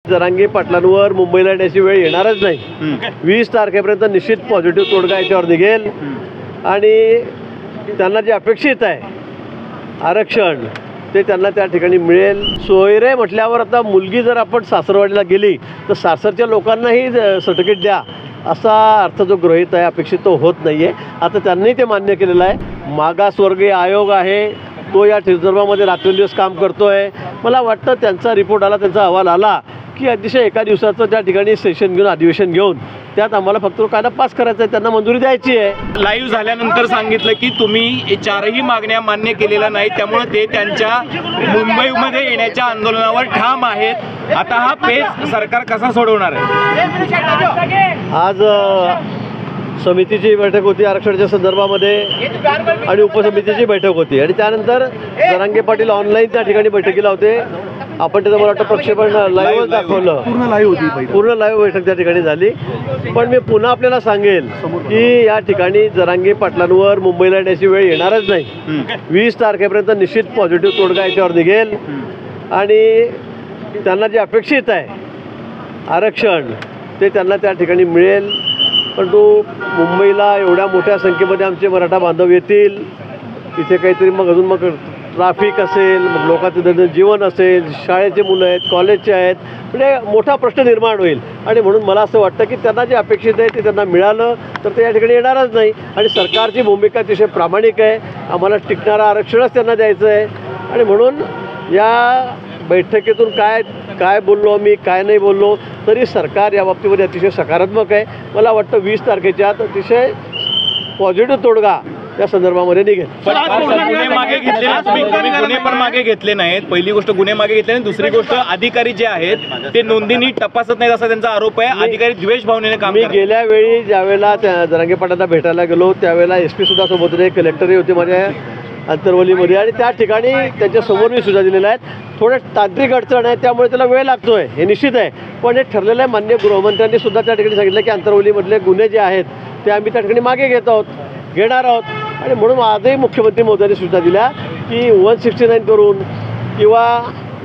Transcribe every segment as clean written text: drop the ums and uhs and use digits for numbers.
जरांगे पाटलांवर मुंबईला येण्याची वेळ येणारच नाही। 20 तारखेपर्यंत निश्चित पॉझिटिव्ह तोडगा याच्यावर निघेल आणि त्यांना जे अपेक्षित आहे आरक्षण ते त्यांना त्या ठिकाणी मिळेल। सोयरे म्हटल्यावर आता मुलगी जर आपण सासरवाडीला गेली तर सासरच्या लोकांनाही सर्टिफिकेट द्या असा अर्थ जो गृहीत आहे अपेक्षित तो होत नाही आहे। आता त्यांनी ते मान्य केलेलं आहे। मागासवर्गीय आयोग आहे तो या संदर्भामध्ये रात्रंदिवस काम करतो आहे। मला वाटतं त्यांचा रिपोर्ट आला, त्यांचा अहवाल आला की अतिशय एका दिवसाचं त्या ठिकाणी सेशन घेऊन अधिवेशन घेऊन त्यात आम्हाला फक्त कायदा पास करायचा आहे, त्यांना मंजुरी द्यायची आहे। लाईव्ह झाल्यानंतर सांगितलं की तुम्ही 4ही मागण्या मान्य केलेल्या नाही, त्यामुळे ते त्यांच्या मुंबईमध्ये येण्याच्या आंदोलनावर ठाम आहेत। आता हा पेच सरकार कसा सोडवणार आहे? आज समितीची बैठक होती आरक्षणाच्या संदर्भामध्ये आणि उपसमितीची बैठक होती आणि त्यानंतर जरांगे पाटील ऑनलाईन त्या ठिकाणी बैठकीला होते। आपण त्याचं मला वाटतं प्रक्षेपण लाईव्हच दाखवलं, पूर्ण लाईव्ह बैठक त्या ठिकाणी झाली। पण मी पुन्हा आपल्याला सांगेल की या ठिकाणी जरांगे पाटलांवर मुंबईला येण्याची वेळ येणारच नाही। 20 तारखेपर्यंत निश्चित पॉझिटिव्ह तोडगा याच्यावर निघेल आणि त्यांना जे अपेक्षित आहे आरक्षण ते त्यांना त्या ठिकाणी मिळेल। परंतु मुंबईला एवढ्या मोठ्या संख्येमध्ये आमचे मराठा बांधव येतील, इथे काहीतरी मग अजून मग ट्रॅफिक असेल, मग लोकांचं दैनंदिन जीवन असेल, शाळेचे मुलं आहेत, कॉलेजचे आहेत, म्हणजे मोठा प्रश्न निर्माण होईल आणि म्हणून मला असं वाटतं की त्यांना जे अपेक्षित आहे ते त्यांना मिळालं तर ते या ठिकाणी येणारच नाही। आणि सरकारची भूमिका अतिशय प्रामाणिक आहे, आम्हाला टिकणारं आरक्षणच त्यांना द्यायचं आहे आणि म्हणून या बैठकीतून काय बोललो मी, काय नाही बोललो तरी सरकार या बाबतीमध्ये अतिशय सकारात्मक आहे। मला वाटतं 20 तारखेच्या आत अतिशय पॉझिटिव्ह तोडगा त्या संदर्भामध्ये निघेल। गुन्हे मागे घेतले नाहीत, गुन्हे पण मागे घेतले नाहीत। पहिली गोष्ट गुन्हे मागे घेतले नाही, दुसरी गोष्ट अधिकारी जे आहेत ते नोंदणी तपासत नाहीत असा त्यांचा आरोप आहे। अधिकारी द्वेष भावनेने काम करतात। मी गेल्या वेळी ज्यावेळेला जरांगे पाटलांना भेटायला गेलो त्यावेळेला SP सुद्धा सोबत होते, कलेक्टरही होते माझ्या अंतरवलीमध्ये आणि त्या ठिकाणी त्यांच्या समोर मी सुद्धा दिलेला आहे। थोडं तांत्रिक अडचण आहे त्यामुळे त्याला वेळ लागतो आहे हे निश्चित आहे, पण हे ठरलेलं आहे। माननीय गृहमंत्र्यांनी सुद्धा त्या ठिकाणी सांगितलं की अंतरवलीमधले गुन्हे जे आहेत ते आम्ही त्या ठिकाणी मागे घेणार आहोत आणि म्हणून आजही मुख्यमंत्री महोदयांनी सूचना दिल्या की 169 करून किंवा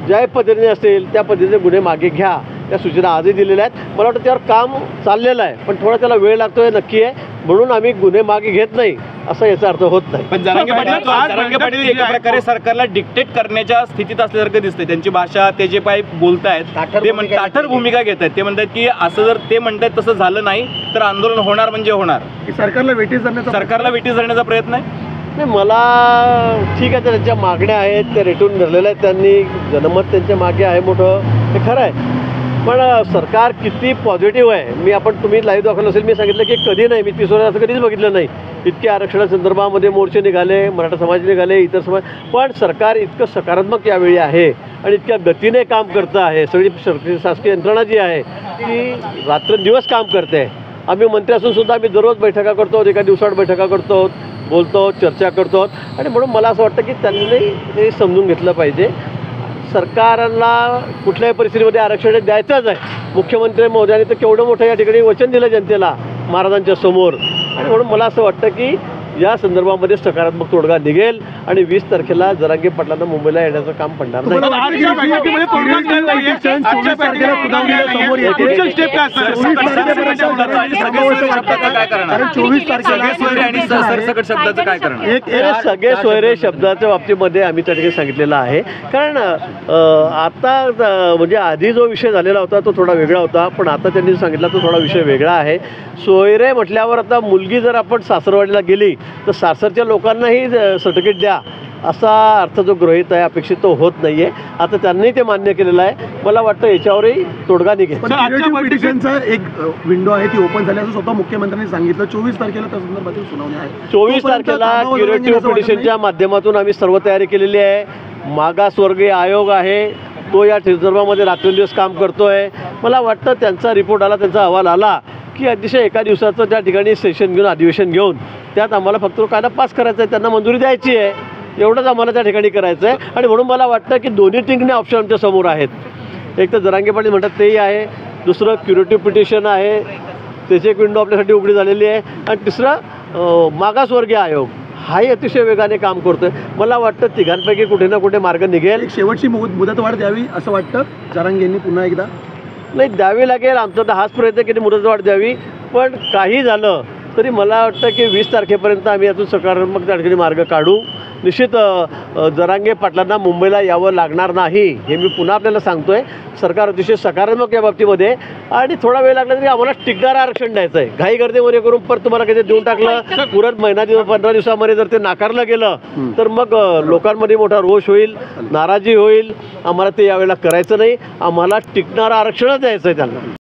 ज्या पद्धतीने असेल त्या पद्धतीने गुन्हे मागे घ्या, त्या सूचना आजही दिलेल्या आहेत। मला वाटतं त्यावर काम चाललेलं आहे पण थोडा त्याला वेळ लागतो आहे नक्की आहे, म्हणून आम्ही गुन्हे मागे घेत नाही असा याचा अर्थ होत नाही। पण जरांगे पाटील एका प्रकारे सरकारला डिक्टेट करण्याच्या स्थितीत असल्यासारखं दिसतंय। त्यांची भाषा, ते जे काही बोलतायत ते ताठर भूमिका घेत आहेत। ते म्हणतात की असं जर ते म्हणतात तसं झालं नाही तर आंदोलन होणार म्हणजे होणार। सरकारला वेटीस धरण्याचा प्रयत्न आहे। नाही, मला ठीक आहे, त्यांच्या मागण्या आहेत त्या रेटून धरलेल्या आहेत त्यांनी, जनमत त्यांच्या मागे आहे मोठं, हे खरं आहे। पण सरकार किती पॉझिटिव्ह आहे आपण तुम्ही लाईव्ह दाखवलं असेल, मी सांगितलं की कधी नाही, मी 30 वर्षात असं कधीच बघितलं नाही। इतके आरक्षणासंदर्भामध्ये मोर्चे निघाले, मराठा समाज निघाले, इतर समाज, पण सरकार इतकं सकारात्मक यावेळी आहे आणि इतक्या गतीने काम करतं आहे। सगळी शासकीय यंत्रणा जी आहे ती रात्रंदिवस काम करते। आम्ही मंत्री असून सुद्धा आम्ही दररोज बैठका करतो, एका दिवसाआड बैठका करतो, बोलतो, चर्चा करतो आणि म्हणून मला असं वाटतं की त्यांनी हे समजून घेतलं पाहिजे। सरकारला कुठल्याही परिस्थितीमध्ये आरक्षण द्यायचंच आहे। मुख्यमंत्री महोदयांनी तर केवढं मोठं या ठिकाणी वचन दिलं जनतेला महाराजांच्या समोर आणि म्हणून मला असं वाटतं की या संदर्भामध्ये सकारात्मक तोडगा निघेल आणि 20 तारखेला जरांगे पाटलांना मुंबईला येण्याचं काम पडणार नाही। सगळे सोयरे शब्दाच्या बाबतीमध्ये आम्ही त्या ठिकाणी सांगितलेलं आहे, कारण आता म्हणजे आधी जो विषय झालेला होता तो थोडा वेगळा होता, पण आता त्यांनी सांगितला तो थोडा विषय वेगळा आहे। सोयरे म्हटल्यावर आता मुलगी जर आपण सासरवाडीला गेली तर सासरच्या लोकांनाही सर्टिफिकेट द्या असा अर्थ जो गृहीत आहे अपेक्षित तो होत नाही आहे। आता त्यांनी ते मान्य केलेलं आहे। मला वाटतं याच्यावरही तोडगा निघेल। पिटिशनचा एक विंडो आहे ती ओपन झाली असं स्वतः मुख्यमंत्र्यांनी सांगितलं। 24 तारखेला त्या संदर्भातील सुनावणी आहे। 24 तारखेला क्युरेटिव्ह पिटिशनच्या माध्यमातून आम्ही सर्व तयारी केलेली आहे। मागासवर्गीय आयोग आहे तो या संदर्भामध्ये रात्रंदिवस काम करतो आहे। मला वाटतं त्यांचा रिपोर्ट आला, त्यांचा अहवाल आला की अतिशय एका दिवसाचं त्या ठिकाणी सेशन घेऊन अधिवेशन घेऊन त्यात आम्हाला फक्त कायदा पास करायचा आहे, त्यांना मंजुरी द्यायची आहे, एवढंच आम्हाला त्या ठिकाणी करायचं आहे। आणि म्हणून मला वाटतं की दोन्ही टिंगणे ऑप्शन आमच्या समोर आहेत। एक तर जरांगे पाटील म्हणतात तेही आहे, दुसरं क्युरेटिव्ह पिटिशन आहे, त्याची एक विंडो आपल्यासाठी उघडी झालेली आहे आणि तिसरं मागासवर्गीय आयोग हाही अतिशय वेगाने काम करतोय। मला वाटतं तिघांपैकी कुठे ना कुठे मार्ग निघेल। शेवटची मुदतवाढ द्यावी असं वाटतं जरांगेंनी पुन्हा एकदा। नाही द्यावी लागेल, आमचा तर हाच प्रयत्न की मुदतवाढ द्यावी. पण काही झालं तरी मला वाटतं की 20 तारखेपर्यंत आम्ही यातून सकारात्मक त्या ठिकाणी मार्ग काढू. निश्चित जरांगे पाटलांना मुंबईला यावं लागणार नाही हे मी पुन्हा आपल्याला सांगतोय. सरकार अतिशय सकारात्मक या बाबतीमध्ये, आणि थोडा वेळ लागला तरी आम्हाला टिकणारं आरक्षण द्यायचं आहे. घाई गर्दीमध्ये करून परत तुम्हाला काही देऊन टाकलं, पुरत महिना 15 दिवसामध्ये जर ते नाकारलं गेलं तर मग लोकांमध्ये मोठा रोष होईल, नाराजी होईल. आम्हाला ते यावेळेला करायचं नाही. आम्हाला टिकणारं आरक्षणच द्यायचं आहे त्यांना.